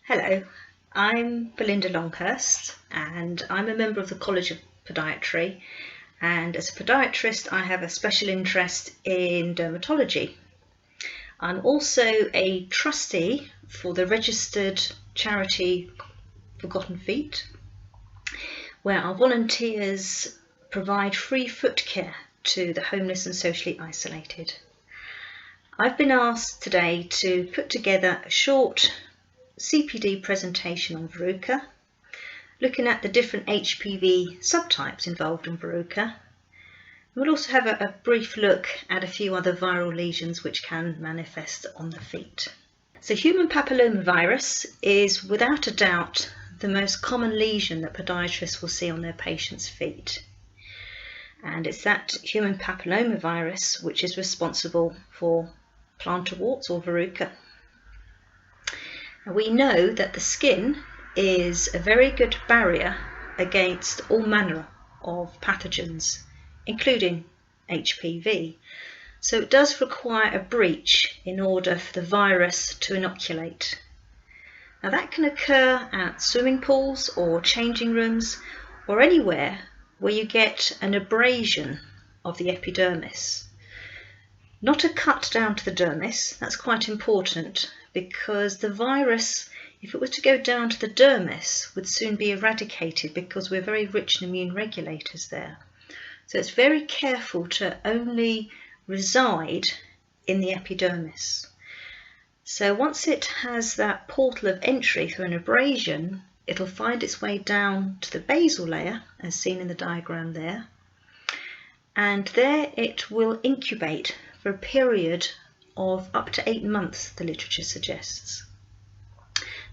Hello, I'm Belinda Longhurst and I'm a member of the College of Podiatry, and as a podiatrist I have a special interest in dermatology. I'm also a trustee for the registered charity Forgotten Feet, where our volunteers provide free foot care to the homeless and socially isolated. I've been asked today to put together a short CPD presentation on verruca, looking at the different HPV subtypes involved in verruca. We'll also have a brief look at a few other viral lesions which can manifest on the feet. So human papillomavirus is without a doubt the most common lesion that podiatrists will see on their patients' feet. And it's that human papillomavirus which is responsible for plantar warts or verruca. We know that the skin is a very good barrier against all manner of pathogens, including HPV. So it does require a breach in order for the virus to inoculate. Now that can occur at swimming pools or changing rooms or anywhere where you get an abrasion of the epidermis. Not a cut down to the dermis, that's quite important, because the virus, if it was to go down to the dermis, would soon be eradicated because we're very rich in immune regulators there. So it's very careful to only reside in the epidermis. So once it has that portal of entry through an abrasion, it'll find its way down to the basal layer, as seen in the diagram there, and there it will incubate for a period of up to 8 months, the literature suggests.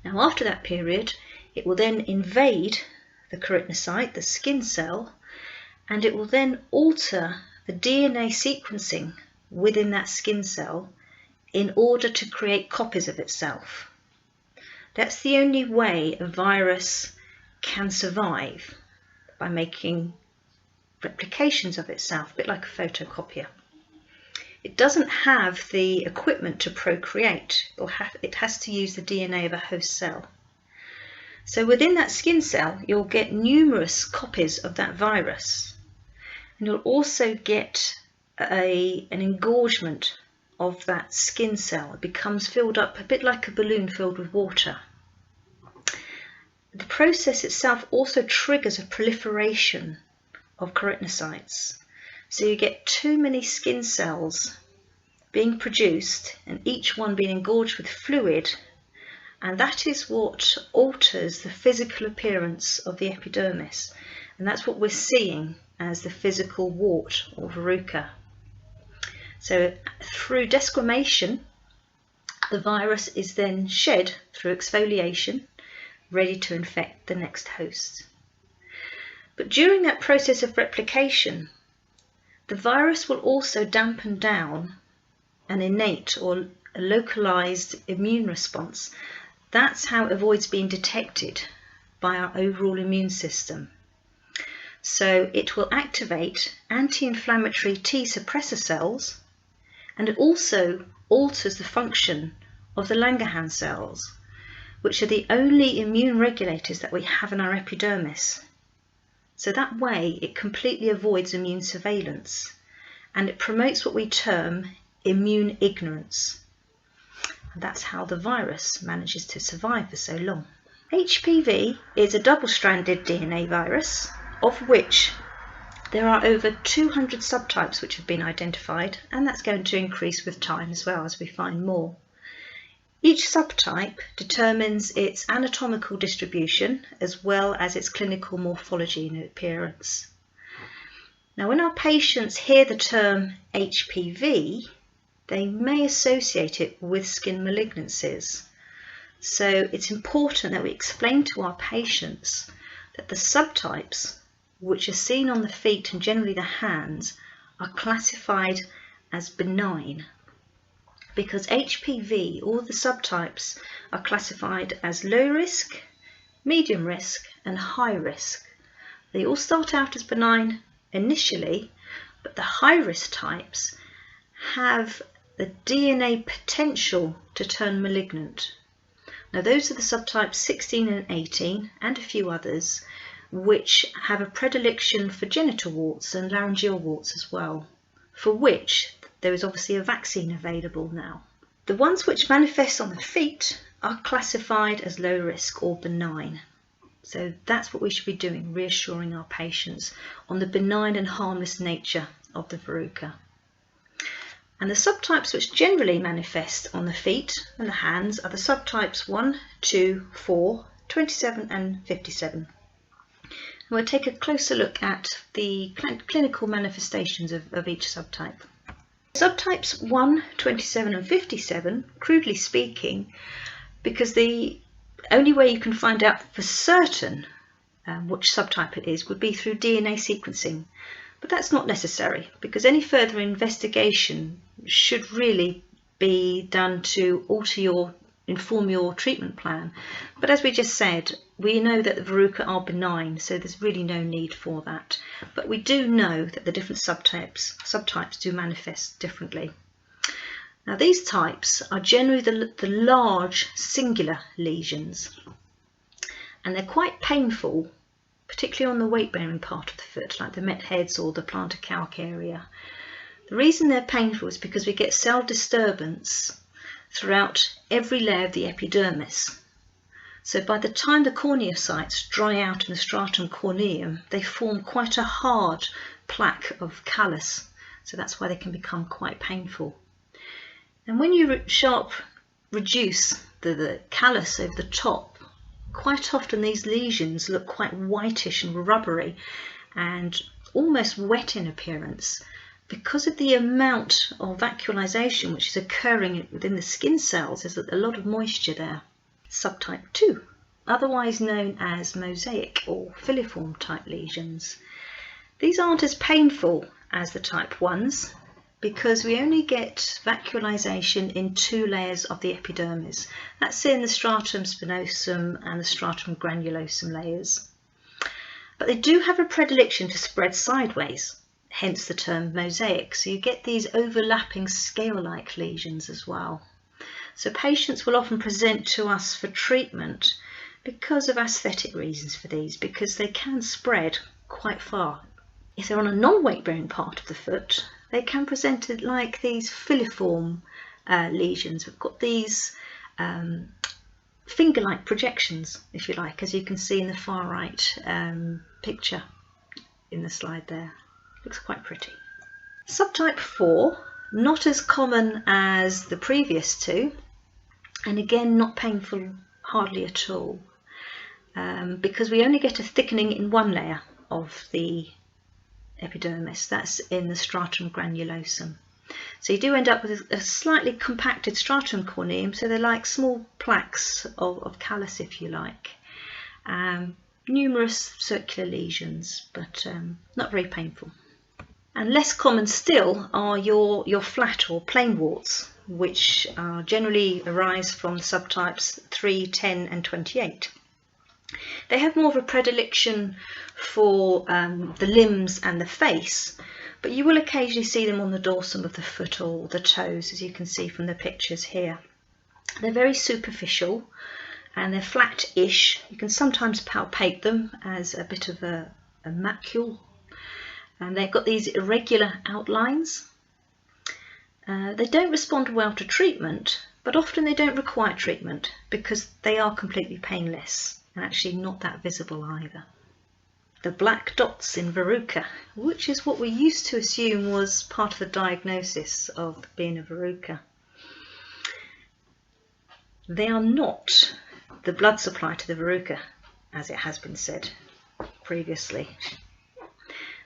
Now after that period, it will then invade the keratinocyte, the skin cell, and it will then alter the DNA sequencing within that skin cell in order to create copies of itself. That's the only way a virus can survive, by making replications of itself, a bit like a photocopier. It doesn't have the equipment to procreate, it has to use the DNA of a host cell. So within that skin cell, you'll get numerous copies of that virus. And you'll also get an engorgement of that skin cell. It becomes filled up a bit like a balloon filled with water. The process itself also triggers a proliferation of keratinocytes. So you get too many skin cells being produced and each one being engorged with fluid, and that is what alters the physical appearance of the epidermis, and that's what we're seeing as the physical wart or verruca. So through desquamation, the virus is then shed through exfoliation, ready to infect the next host. But during that process of replication, the virus will also dampen down an innate or a localized immune response. That's how it avoids being detected by our overall immune system. So it will activate anti-inflammatory T suppressor cells, and it also alters the function of the Langerhans cells, which are the only immune regulators that we have in our epidermis. So that way it completely avoids immune surveillance, and it promotes what we term immune ignorance. And that's how the virus manages to survive for so long. HPV is a double-stranded DNA virus, of which there are over 200 subtypes which have been identified, and that's going to increase with time as well as we find more. Each subtype determines its anatomical distribution as well as its clinical morphology and appearance. Now, when our patients hear the term HPV, they may associate it with skin malignancies. So it's important that we explain to our patients that the subtypes, which are seen on the feet and generally the hands, are classified as benign, because HPV, all the subtypes, are classified as low risk, medium risk and high risk. They all start out as benign initially, but the high risk types have the DNA potential to turn malignant. Now those are the subtypes 16 and 18 and a few others which have a predilection for genital warts and laryngeal warts as well, for which there is obviously a vaccine available now. The ones which manifest on the feet are classified as low risk or benign. So that's what we should be doing, reassuring our patients on the benign and harmless nature of the verruca. And the subtypes which generally manifest on the feet and the hands are the subtypes 1, 2, 4, 27 and 57. And we'll take a closer look at the clinical manifestations of each subtype. Subtypes 1, 27 and 57, crudely speaking, because the only way you can find out for certain which subtype it is would be through DNA sequencing. But that's not necessary, because any further investigation should really be done to inform your treatment plan. But as we just said, we know that the verruca are benign, so there's really no need for that. But we do know that the different subtypes do manifest differently. Now these types are generally the large singular lesions, and they're quite painful, particularly on the weight-bearing part of the foot, like the met heads or the plantar calc area. The reason they're painful is because we get cell disturbance throughout every layer of the epidermis. So by the time the corneocytes dry out in the stratum corneum, they form quite a hard plaque of callus. So that's why they can become quite painful. And when you reduce the callus over the top, quite often these lesions look quite whitish and rubbery and almost wet in appearance because of the amount of vacuolization which is occurring within the skin cells. There's a lot of moisture there. Subtype 2, otherwise known as mosaic or filiform type lesions. These aren't as painful as the type 1s because we only get vacuolization in 2 layers of the epidermis. That's in the stratum spinosum and the stratum granulosum layers. But they do have a predilection to spread sideways, hence the term mosaic. So you get these overlapping scale-like lesions as well. So patients will often present to us for treatment because of aesthetic reasons for these, because they can spread quite far. If they're on a non-weight-bearing part of the foot, they can present like these filiform lesions. We've got these finger-like projections, if you like, as you can see in the far right picture in the slide there. Looks quite pretty. Subtype 4, not as common as the previous 2, and again not painful hardly at all, because we only get a thickening in 1 layer of the epidermis. That's in the stratum granulosum. So you do end up with a slightly compacted stratum corneum, so they're like small plaques of callus, if you like. Numerous circular lesions, but not very painful. And less common still are your flat or plain warts, which generally arise from the subtypes 3, 10 and 28. They have more of a predilection for the limbs and the face, but you will occasionally see them on the dorsum of the foot or the toes, as you can see from the pictures here. They're very superficial and they're flat-ish. You can sometimes palpate them as a bit of a macule, and they've got these irregular outlines. They don't respond well to treatment, but often they don't require treatment because they are completely painless and actually not that visible either. The black dots in verruca, which is what we used to assume was part of the diagnosis of being a verruca. They are not the blood supply to the verruca, as it has been said previously.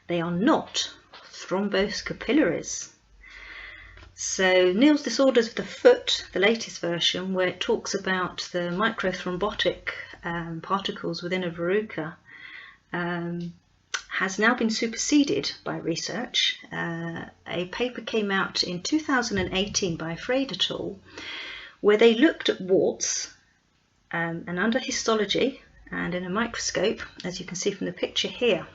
They are not thrombose capillaries. So Neal's Disorders of the Foot, the latest version, where it talks about the microthrombotic particles within a verruca, has now been superseded by research. A paper came out in 2018 by Freyd et al., where they looked at warts and under histology and in a microscope, as you can see from the picture here,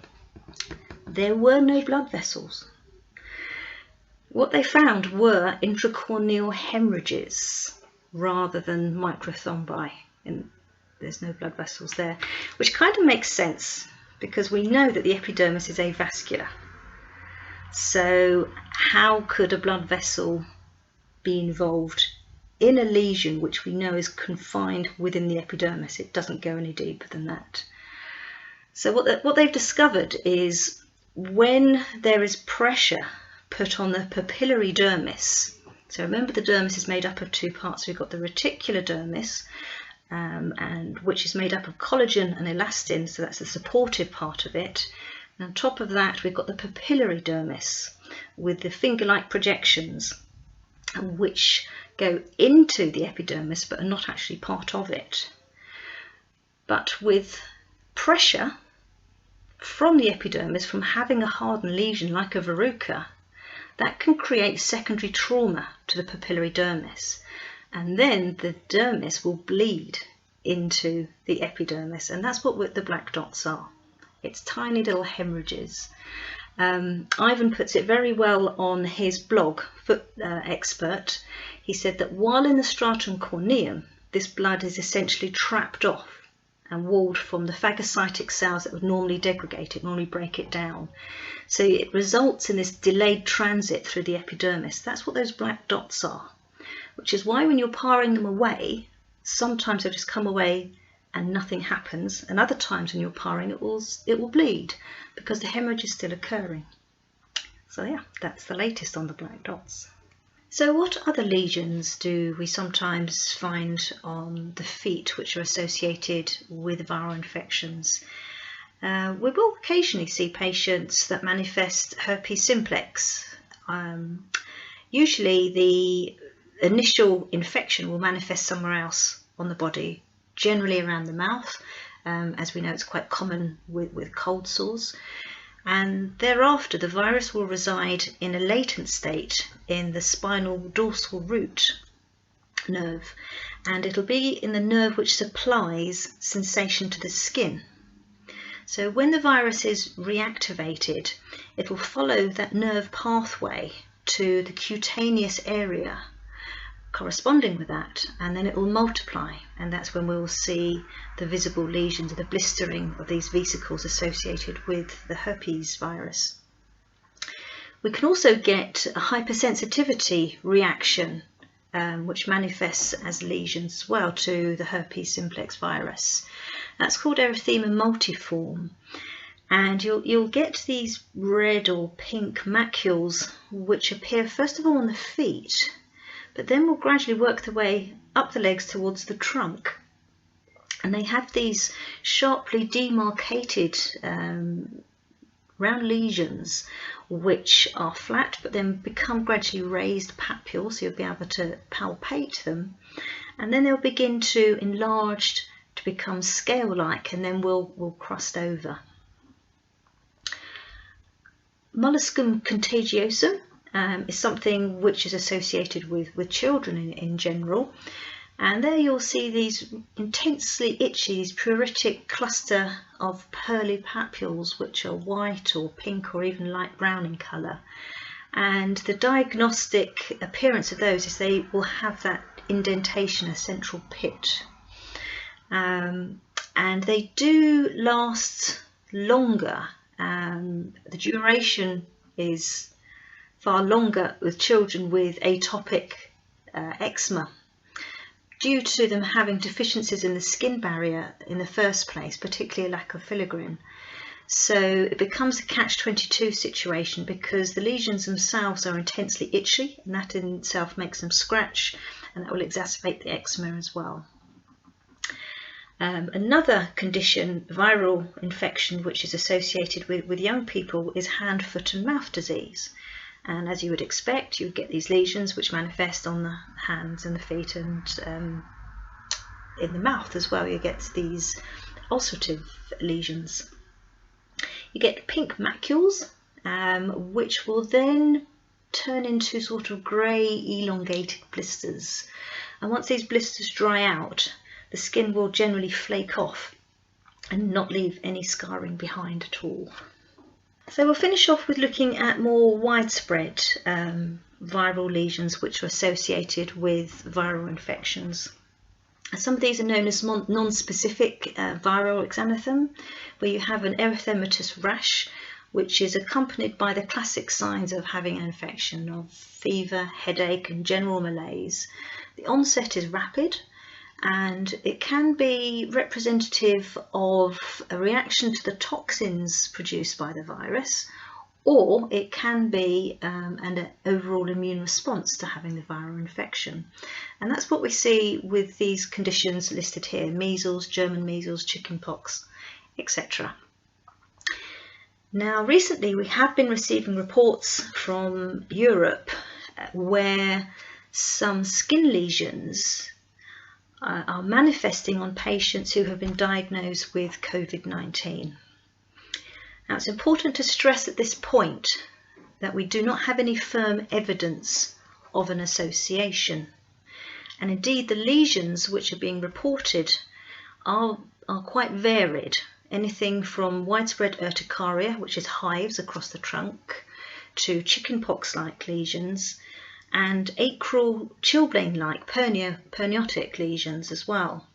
there were no blood vessels. What they found were intracorneal hemorrhages rather than microthrombi. and there's no blood vessels there, which kind of makes sense because we know that the epidermis is avascular. So how could a blood vessel be involved in a lesion which we know is confined within the epidermis? It doesn't go any deeper than that. So what they've discovered is when there is pressure put on the papillary dermis, so remember the dermis is made up of two parts. We've got the reticular dermis, and which is made up of collagen and elastin, so that's the supportive part of it. And on top of that we've got the papillary dermis with the finger-like projections, which go into the epidermis but are not actually part of it. But with pressure from the epidermis, from having a hardened lesion like a verruca, that can create secondary trauma to the papillary dermis, and then the dermis will bleed into the epidermis, and that's what the black dots are. It's tiny little hemorrhages. Ivan puts it very well on his blog, Foot Expert. He said that while in the stratum corneum, this blood is essentially trapped off and walled from the phagocytic cells that would normally degrade it, normally break it down. So it results in this delayed transit through the epidermis. That's what those black dots are, which is why when you're paring them away, sometimes they'll just come away and nothing happens, and other times when you're paring it will bleed because the hemorrhage is still occurring. So yeah, that's the latest on the black dots. So what other lesions do we sometimes find on the feet which are associated with viral infections? We will occasionally see patients that manifest herpes simplex. Usually the initial infection will manifest somewhere else on the body, generally around the mouth. As we know, it's quite common with cold sores. And thereafter the virus will reside in a latent state in the spinal dorsal root nerve, and it'll be in the nerve which supplies sensation to the skin. So when the virus is reactivated, it will follow that nerve pathway to the cutaneous area corresponding with that, and then it will multiply, and that's when we will see the visible lesions, the blistering of these vesicles associated with the herpes virus. We can also get a hypersensitivity reaction, which manifests as lesions as well to the herpes simplex virus. That's called erythema multiforme, and you'll get these red or pink macules which appear first of all on the feet, but then will gradually work their way up the legs towards the trunk. And they have these sharply demarcated round lesions which are flat but then become gradually raised papules, so you'll be able to palpate them, and then they'll begin to enlarge to become scale-like, and then will crust over. Molluscum contagiosum is something which is associated with children in general, and there you'll see these intensely itchy, these pruritic cluster of pearly papules which are white or pink or even light brown in colour, and the diagnostic appearance of those is they will have that indentation, a central pit, and they do last longer. The duration is far longer with children with atopic eczema, due to them having deficiencies in the skin barrier in the first place, particularly a lack of filaggrin. So it becomes a catch-22 situation because the lesions themselves are intensely itchy, and that in itself makes them scratch, and that will exacerbate the eczema as well. Another condition, viral infection, which is associated with young people is hand, foot and mouth disease. And as you would expect, you would get these lesions which manifest on the hands and the feet, and in the mouth as well you get these ulcerative lesions. You get pink macules, which will then turn into sort of grey elongated blisters, and once these blisters dry out, the skin will generally flake off and not leave any scarring behind at all. So we'll finish off with looking at more widespread viral lesions which are associated with viral infections. Some of these are known as non-specific viral exanthema, where you have an erythematous rash, which is accompanied by the classic signs of having an infection of fever, headache, and general malaise. The onset is rapid, and it can be representative of a reaction to the toxins produced by the virus, or it can be an overall immune response to having the viral infection. And that's what we see with these conditions listed here: measles, German measles, chickenpox, etc. Now, recently we have been receiving reports from Europe where some skin lesions are manifesting on patients who have been diagnosed with COVID-19. Now, it's important to stress at this point that we do not have any firm evidence of an association. And indeed, the lesions which are being reported are quite varied. Anything from widespread urticaria, which is hives across the trunk, to chickenpox-like lesions, and acral chilblain-like perniotic lesions as well.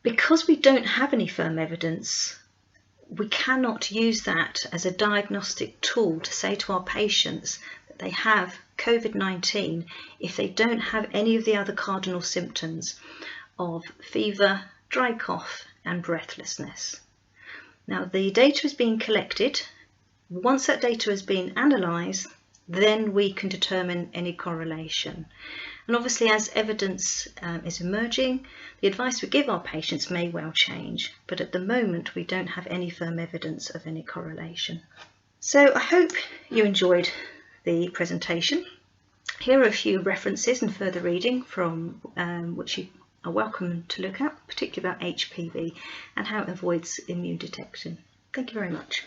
Because we don't have any firm evidence, we cannot use that as a diagnostic tool to say to our patients that they have COVID-19 if they don't have any of the other cardinal symptoms of fever, dry cough, and breathlessness. Now, the data is being collected. Once that data has been analysed, then we can determine any correlation. And obviously, as evidence is emerging, the advice we give our patients may well change, but at the moment we don't have any firm evidence of any correlation. So I hope you enjoyed the presentation. Here are a few references and further reading from which you are welcome to look at, particularly about HPV and how it avoids immune detection. Thank you very much.